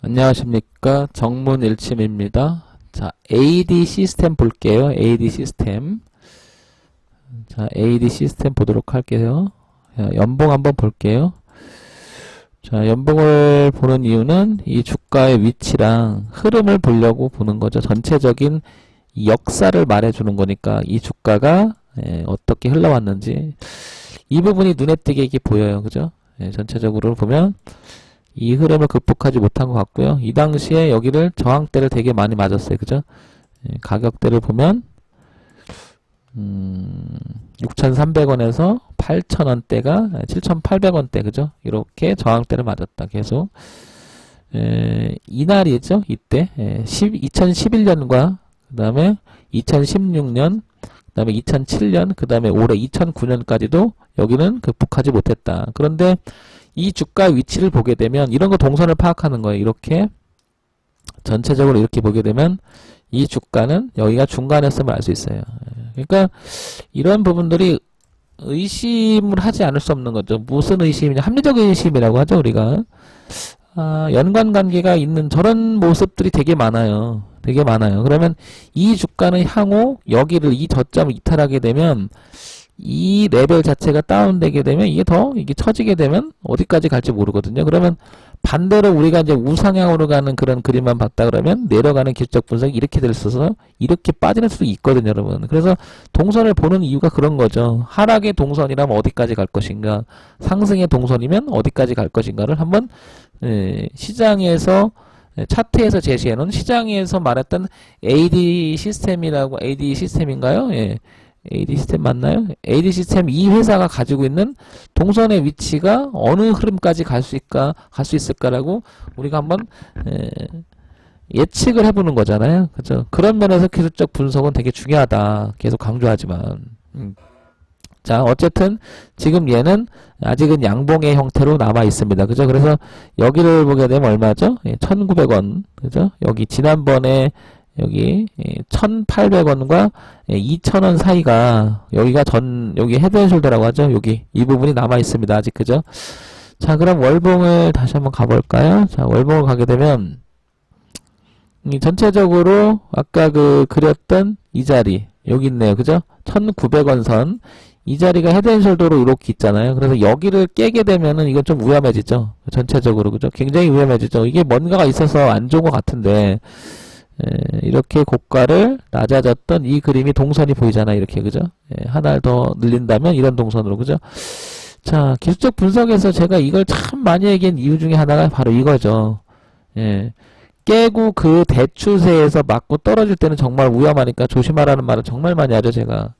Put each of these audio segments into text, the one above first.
안녕하십니까. 정문일침입니다. 자, AD 시스템 볼게요. AD 시스템. 자, AD 시스템 보도록 할게요. 자, 연봉 한번 볼게요. 자, 연봉을 보는 이유는 이 주가의 위치랑 흐름을 보려고 보는 거죠. 전체적인 이 역사를 말해주는 거니까 이 주가가 어떻게 흘러왔는지 이 부분이 눈에 띄게 이게 보여요. 그죠? 전체적으로 보면 이 흐름을 극복하지 못한 것 같고요. 이 당시에 여기를 저항대를 되게 많이 맞았어요. 그죠? 가격대를 보면 6,300원에서 8,000원대가 7,800원대 그죠? 이렇게 저항대를 맞았다. 계속 이날이죠. 이때 2011년과 그 다음에 2016년 그 다음에 2007년 그 다음에 올해 2009년까지도 여기는 극복하지 못했다. 그런데 이 주가 위치를 보게 되면 이런 거 동선을 파악하는 거예요. 이렇게 전체적으로 이렇게 보게 되면 이 주가는 여기가 중간이었음을 알 수 있어요. 그러니까 이런 부분들이 의심을 하지 않을 수 없는 거죠. 무슨 의심이냐? 합리적 의심이라고 하죠. 우리가 연관관계가 있는 저런 모습들이 되게 많아요. 되게 많아요. 그러면 이 주가는 향후 여기를 이 저점을 이탈하게 되면 이 레벨 자체가 다운되게 되면 이게 처지게 되면 어디까지 갈지 모르거든요. 그러면 반대로 우리가 이제 우상향으로 가는 그런 그림만 봤다 그러면 내려가는 기술적 분석이 이렇게 될 수 있어서 이렇게 빠지는 수도 있거든요, 여러분. 그래서 동선을 보는 이유가 그런 거죠. 하락의 동선이라면 어디까지 갈 것인가, 상승의 동선이면 어디까지 갈 것인가를 한번 시장에서 차트에서 제시해 놓은 시장에서 말했던 AD 시스템이라고 AD 시스템인가요? AD 시스템 맞나요? AD 시스템 이 회사가 가지고 있는 동선의 위치가 어느 흐름까지 갈 수 있을까라고 우리가 한번 예측을 해보는 거잖아요. 그죠? 그런 면에서 기술적 분석은 되게 중요하다. 계속 강조하지만. 자, 어쨌든 지금 얘는 아직은 양봉의 형태로 남아 있습니다. 그죠? 그래서 여기를 보게 되면 얼마죠? 1,900원. 그죠? 여기 지난번에 여기 1,800원과 2,000원 사이가 여기가 여기 헤드앤숄더라고 하죠. 여기 이 부분이 남아 있습니다. 아직 그죠? 자, 그럼 월봉을 다시 한번 가볼까요? 자, 월봉을 가게 되면 전체적으로 아까 그렸던 이 자리 여기 있네요. 그죠? 1,900원 선 이 자리가 헤드앤숄더로 이렇게 있잖아요. 그래서 여기를 깨게 되면은 이건 좀 위험해지죠. 전체적으로 그죠? 굉장히 위험해지죠. 이게 뭔가가 있어서 안 좋은 것 같은데 이렇게 고가를 낮아졌던 이 그림이 동선이 보이잖아요. 이렇게 그죠? 하나를 더 늘린다면 이런 동선으로 그죠? 자, 기술적 분석에서 제가 이걸 참 많이 얘기한 이유 중에 하나가 바로 이거죠. 깨고 그 대추세에서 맞고 떨어질 때는 정말 위험하니까 조심하라는 말을 정말 많이 하죠. 제가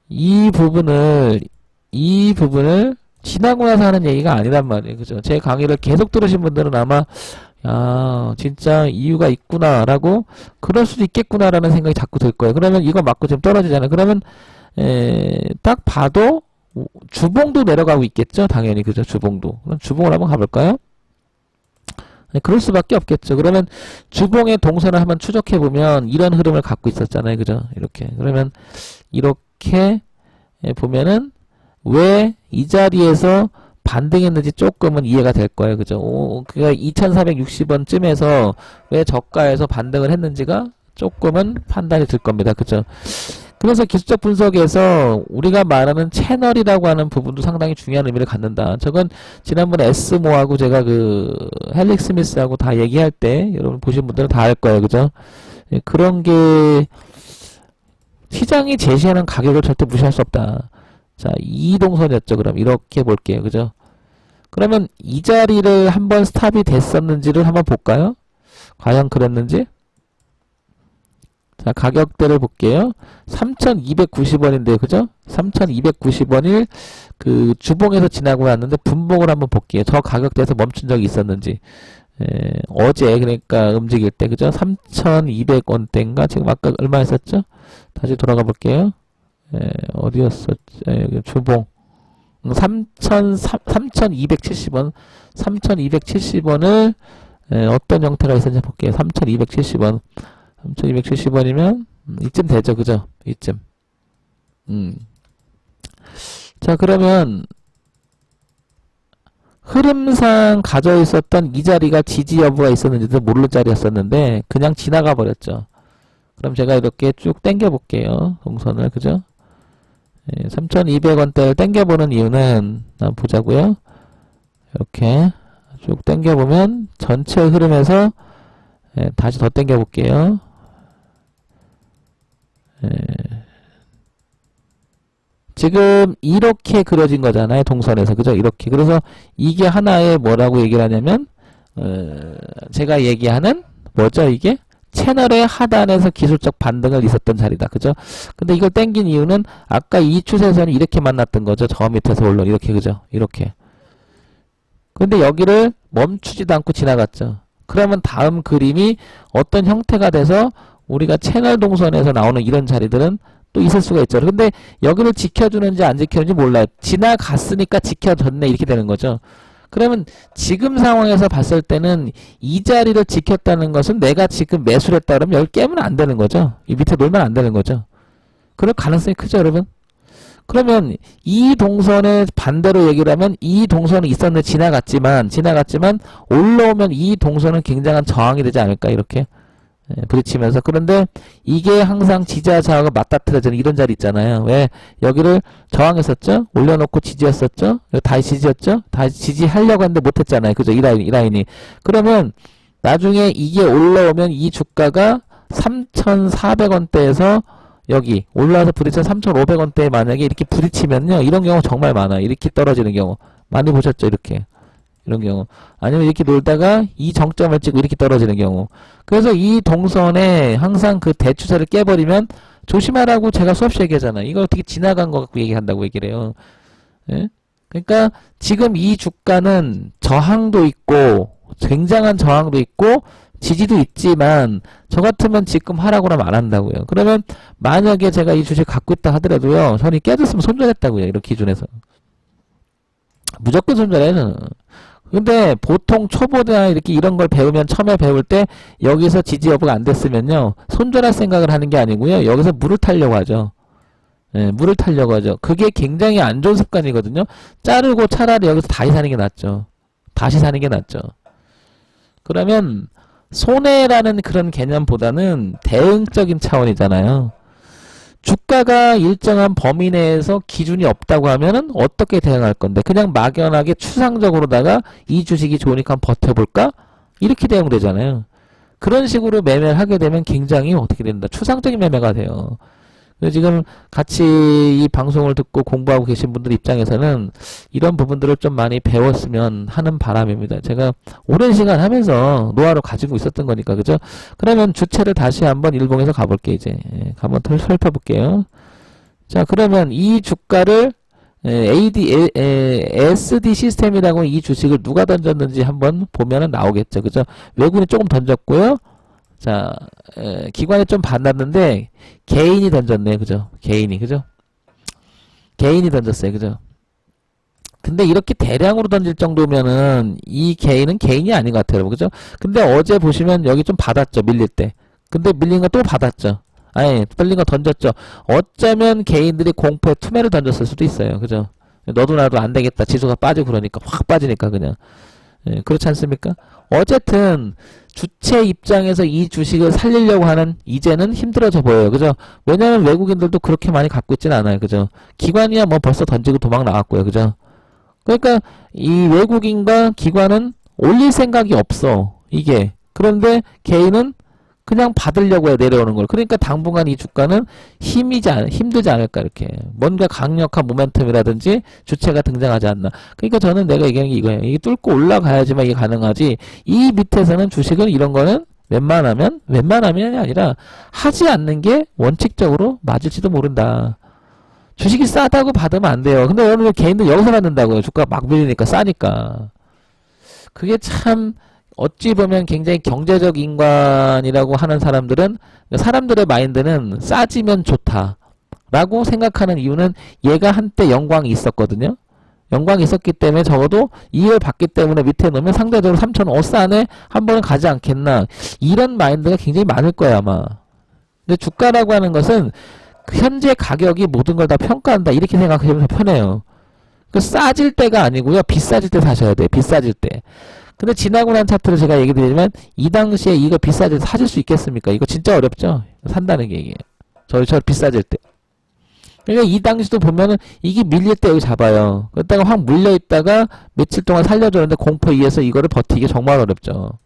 이 부분을 지나고 나서 하는 얘기가 아니란 말이에요. 그죠? 제 강의를 계속 들으신 분들은 아마 진짜 이유가 있구나라고 그럴 수도 있겠구나라는 생각이 자꾸 들 거예요. 그러면 이거 맞고 지금 떨어지잖아요. 그러면 딱 봐도 주봉도 내려가고 있겠죠. 당연히 그죠. 주봉도. 그럼 주봉을 한번 가볼까요? 그럴 수밖에 없겠죠. 그러면 주봉의 동선을 한번 추적해 보면 이런 흐름을 갖고 있었잖아요. 그죠? 이렇게. 그러면 이렇게 보면은 왜 이 자리에서 반등했는지 조금은 이해가 될 거예요. 그죠? 그러니까 2460원쯤에서 왜 저가에서 반등을 했는지가 조금은 판단이 들 겁니다. 그죠? 그래서 기술적 분석에서 우리가 말하는 채널이라고 하는 부분도 상당히 중요한 의미를 갖는다. 저건 지난번에 에스모하고 제가 헬릭 스미스하고 다 얘기할 때 여러분 보신 분들은 다 알 거예요. 그죠? 그런 게 시장이 제시하는 가격을 절대 무시할 수 없다. 자, 이 동선이었죠. 그럼 이렇게 볼게요. 그죠? 그러면 이 자리를 한번 스탑이 됐었는지를 한번 볼까요? 과연 그랬는지? 자, 가격대를 볼게요. 3,290원인데요. 그죠? 3,290원을 주봉에서 지나고 왔는데 분봉을 한번 볼게요. 저 가격대에서 멈춘 적이 있었는지. 어제 그러니까 움직일 때 그죠? 3,200원대인가? 지금 아까 얼마 했었죠? 다시 돌아가 볼게요. 어디였었죠? 주봉. 3,270원. 3,270원을 어떤 형태가 있었는지 볼게요. 3,270원. 3,270원이면 이쯤 되죠. 그죠? 이쯤. 자, 그러면 흐름상 가져 있었던 이 자리가 지지 여부가 있었는지도 모를 자리였었는데 그냥 지나가 버렸죠. 그럼 제가 이렇게 쭉 당겨 볼게요. 동선을. 그죠? 3,200원대를 당겨 보는 이유는 한번 보자고요. 이렇게 쭉 당겨 보면 전체 흐름에서 다시 더 당겨 볼게요. 지금 이렇게 그려진 거잖아요. 동선에서. 그죠? 이렇게. 그래서 이게 하나의 뭐라고 얘기를 하냐면 제가 얘기하는 뭐죠? 이게 채널의 하단에서 기술적 반등을 있었던 자리다. 그죠? 근데 이걸 땡긴 이유는 아까 이 추세선이 이렇게 만났던 거죠. 저 밑에서 올라 이렇게. 그죠? 이렇게. 근데 여기를 멈추지도 않고 지나갔죠. 그러면 다음 그림이 어떤 형태가 돼서 우리가 채널 동선에서 나오는 이런 자리들은 또 있을 수가 있죠. 근데 여기를 지켜주는지 안 지켜주는지 몰라요. 지나갔으니까 지켜줬네 이렇게 되는 거죠. 그러면 지금 상황에서 봤을 때는 이 자리를 지켰다는 것은 내가 지금 매수를 했다 그러면 여기 깨면 안 되는 거죠. 이 밑에 놀면 안 되는 거죠. 그럴 가능성이 크죠, 여러분? 그러면 이 동선의 반대로 얘기를 하면 이 동선은 있었는데 지나갔지만 올라오면 이 동선은 굉장한 저항이 되지 않을까 이렇게 부딪히면서. 그런데 이게 항상 지지와 저항을 맞닥뜨려지는 이런 자리 있잖아요. 왜? 여기를 저항했었죠? 올려놓고 지지했었죠? 여기 다시 지지였죠? 다시 지지하려고 했는데 못했잖아요. 그죠? 이 라인이. 그러면 나중에 이게 올라오면 이 주가가 3,400원대에서 여기 올라와서 부딪혀 3,500원대에 만약에 이렇게 부딪히면요. 이런 경우 정말 많아요. 이렇게 떨어지는 경우. 많이 보셨죠? 이렇게. 이런 경우. 아니면 이렇게 놀다가 이 정점을 찍고 이렇게 떨어지는 경우. 그래서 이 동선에 항상 그 대추세를 깨버리면 조심하라고 제가 수없이 얘기하잖아요. 이걸 어떻게 지나간 거 갖고 얘기한다고 얘기를 해요. 예? 그러니까 지금 이 주가는 저항도 있고 굉장한 저항도 있고 지지도 있지만 저 같으면 지금 하라고 하면 안 한다고요. 그러면 만약에 제가 이 주식 갖고 있다 하더라도요. 선이 깨졌으면 손절했다고요. 이런 기준에서. 무조건 손절해요. 근데 보통 초보자 이렇게 이런 걸 배우면 처음에 배울 때 여기서 지지 여부가 안 됐으면요. 손절할 생각을 하는 게 아니고요. 여기서 물을 타려고 하죠. 물을 타려고 하죠. 그게 굉장히 안 좋은 습관이거든요. 자르고 차라리 여기서 다시 사는 게 낫죠. 다시 사는 게 낫죠. 그러면 손해라는 그런 개념보다는 대응적인 차원이잖아요. 주가가 일정한 범위 내에서 기준이 없다고 하면은 어떻게 대응할 건데? 그냥 막연하게 추상적으로다가 이 주식이 좋으니까 한번 버텨볼까? 이렇게 대응되잖아요. 그런 식으로 매매를 하게 되면 굉장히 어떻게 된다? 추상적인 매매가 돼요. 지금 같이 이 방송을 듣고 공부하고 계신 분들 입장에서는 이런 부분들을 좀 많이 배웠으면 하는 바람입니다. 제가 오랜 시간 하면서 노하우를 가지고 있었던 거니까, 그죠? 그러면 주체를 다시 한번 일봉에서 가볼게, 이제. 한번 살펴볼게요. 자, 그러면 이 주가를 SD 시스템이라고 이 주식을 누가 던졌는지 한번 보면은 나오겠죠, 그죠? 외국인이 조금 던졌고요. 자, 기관이 좀 받았는데 개인이 던졌네, 그죠? 개인이, 그죠? 개인이 던졌어요, 그죠? 근데 이렇게 대량으로 던질 정도면은 이 개인은 개인이 아닌 것 같아요, 여러분, 그죠? 근데 어제 보시면 여기 좀 받았죠, 밀릴 때. 근데 밀린 거 또 받았죠. 아니, 밀린 거 던졌죠. 어쩌면 개인들이 공포에 투매를 던졌을 수도 있어요, 그죠? 너도 나도 안 되겠다, 지수가 빠지고 그러니까 확 빠지니까 그냥. 그렇지 않습니까? 어쨌든 주체 입장에서 이 주식을 살리려고 하는 이제는 힘들어져 보여요. 그죠? 왜냐면 외국인들도 그렇게 많이 갖고 있지는 않아요. 그죠? 기관이야 뭐 벌써 던지고 도망 나왔고요. 그죠? 그러니까 이 외국인과 기관은 올릴 생각이 없어. 이게. 그런데 개인은 그냥 받으려고 해, 내려오는 걸. 그러니까 당분간 이 주가는 힘들지 않을까, 이렇게. 뭔가 강력한 모멘텀이라든지 주체가 등장하지 않나. 그러니까 저는 내가 얘기하는 게 이거예요. 이게 뚫고 올라가야지만 이게 가능하지. 이 밑에서는 주식은 이런 거는 웬만하면이 아니라 하지 않는 게 원칙적으로 맞을지도 모른다. 주식이 싸다고 받으면 안 돼요. 근데 여러분 개인들 여기서 받는다고요. 주가 막 밀리니까 싸니까. 그게 참 어찌 보면 굉장히 경제적 인간이라고 하는 사람들은 사람들의 마인드는 싸지면 좋다 라고 생각하는 이유는 얘가 한때 영광이 있었거든요. 영광이 있었기 때문에 적어도 이익을 받기 때문에 밑에 놓으면 상대적으로 3,500원 안에 한 번은 가지 않겠나, 이런 마인드가 굉장히 많을 거예요 아마. 근데 주가라고 하는 것은 현재 가격이 모든 걸 다 평가한다 이렇게 생각하시면 편해요. 그 싸질 때가 아니고요. 비싸질 때 사셔야 돼요. 비싸질 때. 근데 지나고 난 차트를 제가 얘기 드리지만 이 당시에 이거 비싸질 때 사실 수 있겠습니까? 이거 진짜 어렵죠. 산다는 게 이게. 저 비싸질 때. 그러니까 이 당시도 보면은 이게 밀릴 때 여기 잡아요. 그러다가 확 물려있다가 며칠 동안 살려줬는데 공포 이에서 이거를 버티기 정말 어렵죠.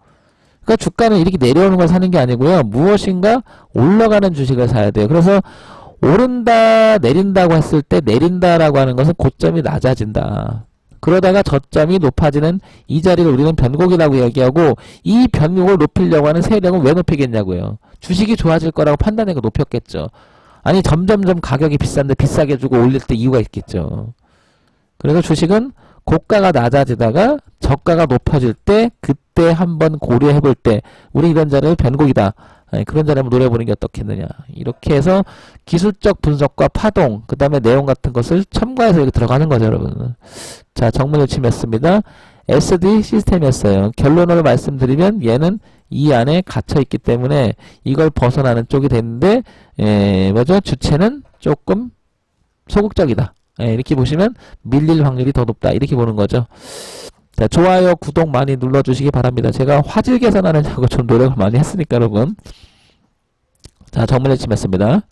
그러니까 주가는 이렇게 내려오는 걸 사는 게 아니고요. 무엇인가 올라가는 주식을 사야 돼요. 그래서 오른다, 내린다고 했을 때 내린다라고 하는 것은 고점이 낮아진다. 그러다가 저점이 높아지는 이 자리를 우리는 변곡이라고 얘기하고 이 변곡을 높이려고 하는 세력은 왜 높이겠냐고요. 주식이 좋아질 거라고 판단해서 높였겠죠. 아니 점점점 가격이 비싼데 비싸게 주고 올릴 때 이유가 있겠죠. 그래서 주식은 고가가 낮아지다가 저가가 높아질 때 그때 한번 고려해 볼 때 우리 이런 자리를 변곡이다. 그런 자리 한번 노려보는 게 어떻겠느냐. 이렇게 해서 기술적 분석과 파동 그 다음에 내용 같은 것을 첨가해서 이렇게 들어가는 거죠 여러분. 자 정문 요침이었습니다. SD 시스템이었어요. 결론을 말씀드리면 얘는 이 안에 갇혀 있기 때문에 이걸 벗어나는 쪽이 됐는데 뭐죠? 주체는 조금 소극적이다. 이렇게 보시면 밀릴 확률이 더 높다. 이렇게 보는 거죠. 자, 좋아요, 구독 많이 눌러주시기 바랍니다. 제가 화질 개선하느냐고 좀 노력을 많이 했으니까 여러분. 자, 정문 요침이었습니다.